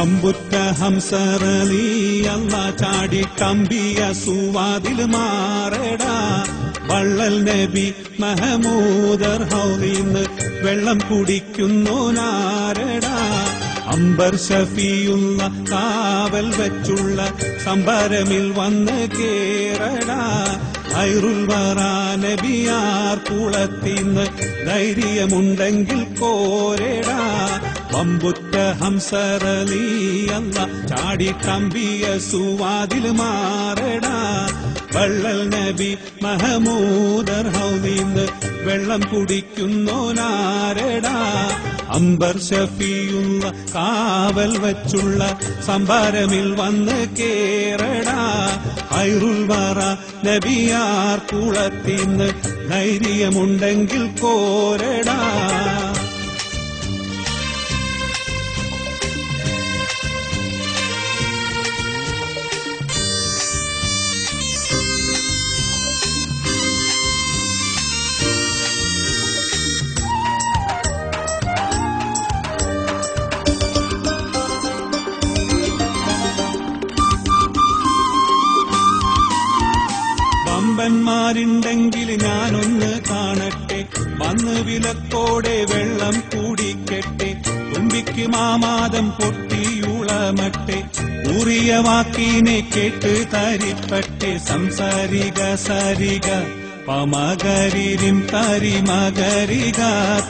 പമ്പുറ്റ ഹംസറലി അല്ല ചാടി കമ്പിയ സുവാതിൽ മാറടാ വള്ളൽ നബി മഹമൂദർ ഹൗലിന്ന് വെള്ളം കുടിക്കുന്നു നാരടാ അംബർ ഷഫിയുള്ള കാവൽ വെച്ചുള്ള സംഭരമിൽ വന്ന് കേറടാ ഖൈറുൽ വറാ നബിയാർ കുളത്തിന്ന് ധൈര്യമുണ്ടെങ്കിൽ കോരടാ പമ്പുറ്റ ഹംസറലി അല്ല ചാടി കമ്പിയ സുവാതിൽ മാറടാ വള്ളൽ നബി മഹമൂദർ ഹൗലിന്ന് വെള്ളം കുടിക്കുന്നു നാരടാ അംബർ ഷഫിയുള്ള കാവൽ വച്ചുള്ള സംഭാരമിൽ വന്ന് കേറടാ ഖൈറുൽ വറാ നബിയാർ കുളത്തിന്ന് ധൈര്യമുണ്ടെങ്കിൽ കോരടാ വമ്പന്മാരുണ്ടെങ്കിൽ ഞാനൊന്ന് കാണട്ടെ വന്ന് വിലക്കോടെ വെള്ളം കുടിക്കട്ടെ തുമ്പിക്ക് മാമാദം പൊട്ടിയുളമട്ടെ ഊറിയ വാക്കിനെ കേട്ട് തരിപ്പട്ടെ സംസാരിക സരിക പമകരിരിം തരിമകരിക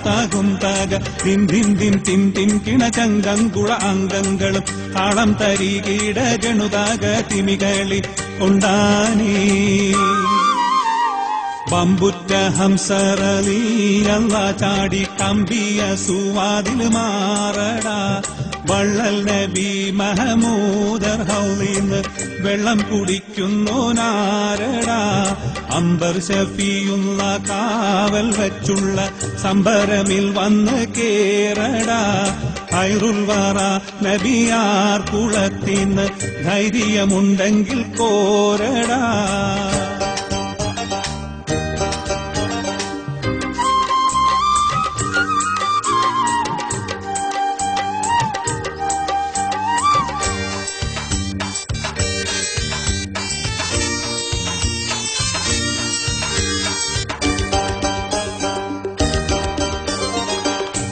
തകും തക തിൻ തിൻ തിൻ തിൻ തിൻ കിണചങ്കങ്കുള അംഗങ്ങളും താളം തരികിട ഗണുതാക തിമികളി കൊണ്ടാനീ പമ്പുറ്റ ഹംസറലി അല്ല ചാടി കമ്പിയ സുവാതിൽ മാറടാ വള്ളൽ നബി മഹമൂദർ ഹൗലിന്ന് വെള്ളം കുടിക്കുന്നു നാരടാ അംബർ ഷഫിയുള്ള കാവൽ വച്ചുള്ള സംഭരമിൽ വന്ന് കേറടാ ഖൈറുൽ വറാ നബിയാർ കുളത്തിന്ന് ധൈര്യമുണ്ടെങ്കിൽ കോരടാ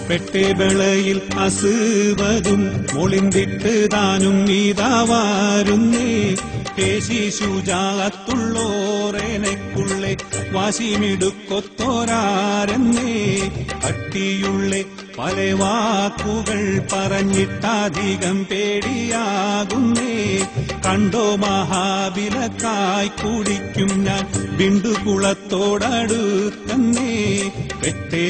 പെട്ടേബളയിൽ അസുവതും മൊളിന്തിട്ട് താനും നീതാവാരുന്നേ കേശി ശുചാത്തുള്ളോറേനക്കുള്ളെ വാശിമിടുക്കൊത്തോരാരെന്നേ അട്ടിയുള്ളെ പല വാക്കുകൾ പറഞ്ഞിട്ടധികം പേടിയാകുന്നേ കണ്ടോ മഹാബിലക്കായി കുടിക്കും ഞാൻ ബിണ്ടുകുളത്തോടടുത്തന്നേ പെട്ടേ